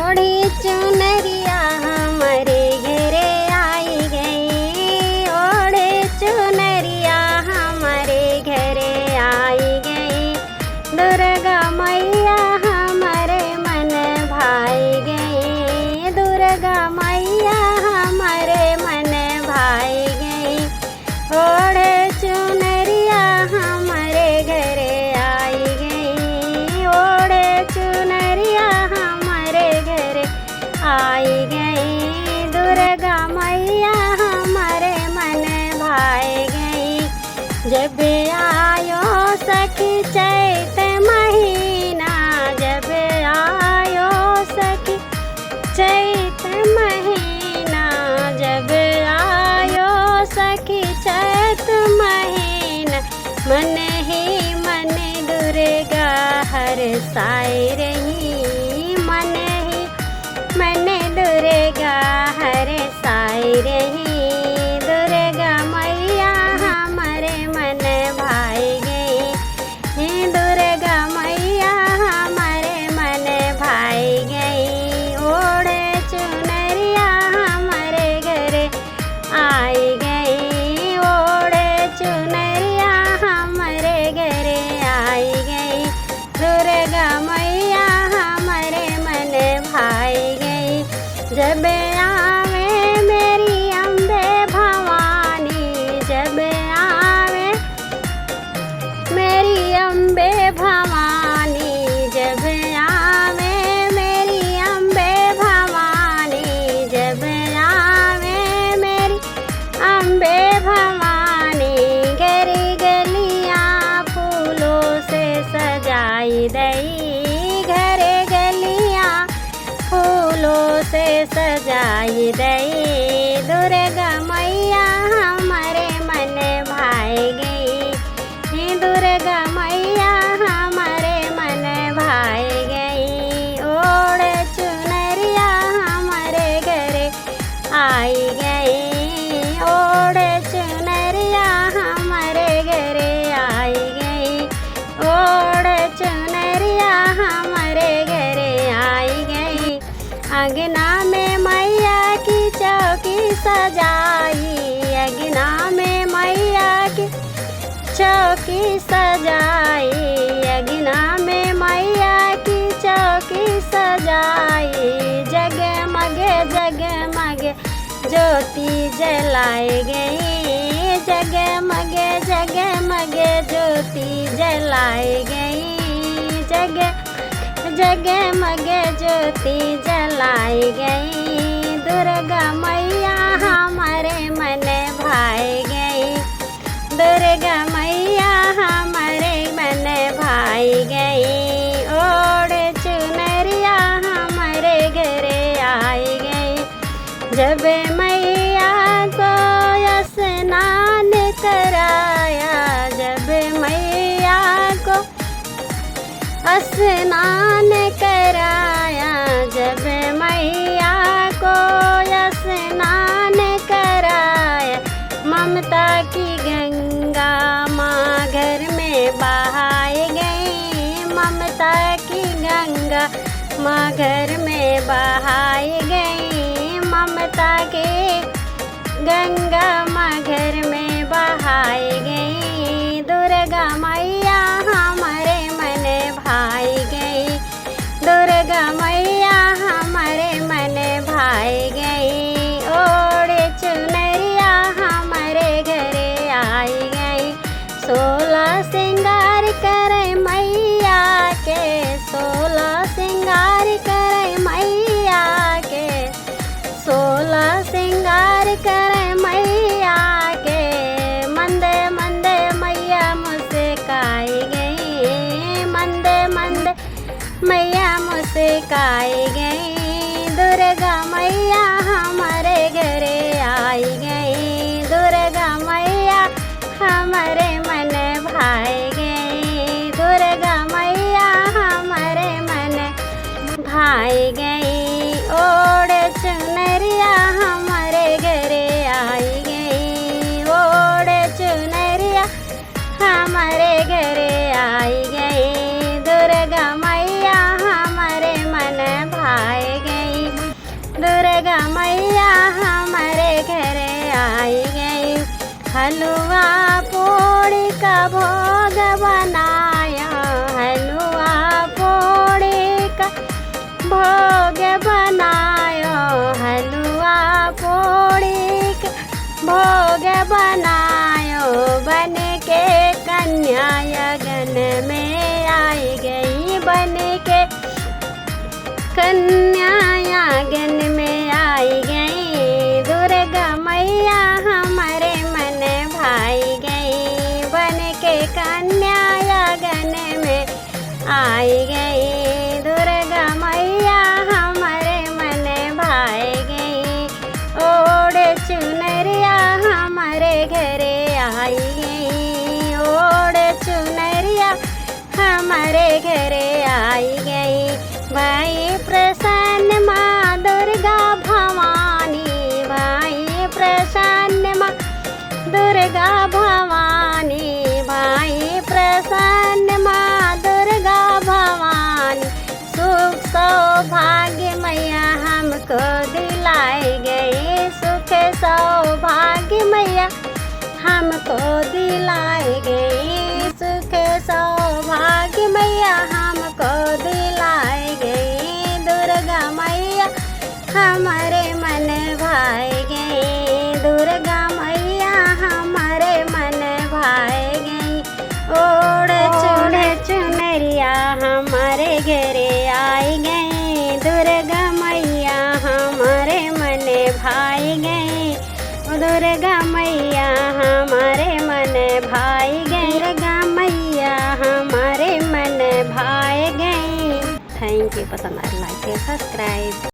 ओढ़ी चुनरिया हमारे घरे आई गई, ओढ़े चुनरिया हमारे घरे आई गई। दुर्गा मैया हमारे मन भाई गई, दुर्गा मैया हमारे मन भाई गई। ओढ़े चुनरिया हमारे घरे आई गई, ओढ़े चुनरिया हमारे घरे आई गई। दुर्गा मैया हमारे मन भाई गई। जब आयो सखी चैत महीना, जब आयो सखी चैत महीना, जब आयो सखी चैत महीना। मन ही मन दुर्गा हर साई रही, मन ही मन दुर्गा हर साई रही। दुर्गा मैया हमारे मन भाई गई, दुर्गा मैया हमारे मन भाई गई। ओढ़े चुनरिया हमारे घरे आई गई, ओढ़े चुनरिया हमारे घरे आई गई। दुर्गा मैया हमारे मन भाई गई। जब आवे मेरी अम्बे भवानी, जब आवे मेरी अम्बे भवानी, जब आवे मेरी अम्बे भवानी, जब आवे मेरी अम्बे भवानी। गली गलियां फूलों से सजाई दई, घरे गलियां फूलों से सजाई दई। दुर्गा मैया हमारे मन भाई गई, दुर्गा मैया हमारे मन भाई गई। ओढ़ चुनरिया हमारे घरे आई गई, ओढ़ चुनरिया हमारे घरे आई गई, ओढ़ चुनरिया हमारे घरे आई गई। अंगना में मैया की चौकी सजाई, अंगना में मैया की चौकी सजाई, अंगना में मैया की चौकी सजाई। जगमग जगमग ज्योति जलाई गई, जगमग जगमग ज्योति जलाई गई, जगमग ज्योति जलाई गई। दुर्गा मैया हमारे मन भाई गई, दुर्गा मैया हमारे मन भाई गई। ओढ़ चुनरिया हमारे घरे आई गई। जब मैया को स्नान कराया, जब मैया को स्नान कराया, जब मैया को स्नान कराया। ममता की गंगा माँ घर में बहाई गई, ममता की गंगा माँ घर में बहाई गई, ममता की गंगा माँ घर में बहाई गई। दुर्गा मैया हमारे मन भाई गई, दुर्गा मैया हमारे मन भाई गई। ओढ़ चुनरिया हमारे घरे आई गई। 16 सिंगार करे मैया के, 16 सिंगार करे मैया के, 16 सिंगार करे मैया के। मंदे मंदे मैया मुस्काई गई, मंदे मंदे मैया मुस्काई गई। दुर्गा मैया हमारे घरे आई गई, दुर्गा मैया हमारे मन भाई गई, दुर्गा मैया हमारे मन भाई गई। ओढ़ चुनरिया हमारे घरे आई गई, ओढ़ चुनरिया हमारे घरे आई गई। दुर्गा मैया हमारे मन भाई गई। हलवा पूड़ी का भोग बनाया, हलवा पूड़ी का भोग बनायो, हलवा पूड़ी का भोग बनायो। बन के कन्या यज्ञ में आई गई, बन के कन्या यज्ञ में आई गई। दुर्गा मैया हमारे मन भाई गई, बन के कन्या यज्ञ में आई गई। दुर्गा मैया हमारे मन भाई गई, ओढ़ चुनरिया हमारे घरे आई गई, ओढ़ चुनरिया हमारे घरे आई गई। भाई प्रसन्न माँ दुर्गा भवानी, भाई प्रसन्न माँ दुर्गा भवानी, भाई प्रसन्न माँ दुर्गा भवानी। सुख सौभाग्य मैया हमको दिलाई गई, सुख सौभाग्य मैया हमको दिलाई गई, सुख सौभाग्य मैया हमको दिलाई गई। दुर्गा मैया हमारे मन भाई गई, दुर्गा मैया हमारे मन भाई गई। ओढ़ चुनरिया हमारे घरे आई गई, दुर्गा मैया हमारे मन भाई गई, दुर्गा मैया हमारे मन भाई गई, दुर्गा मैया हमारे मन भाई गई। Thank you. पसंद आए लाइक सब्सक्राइब।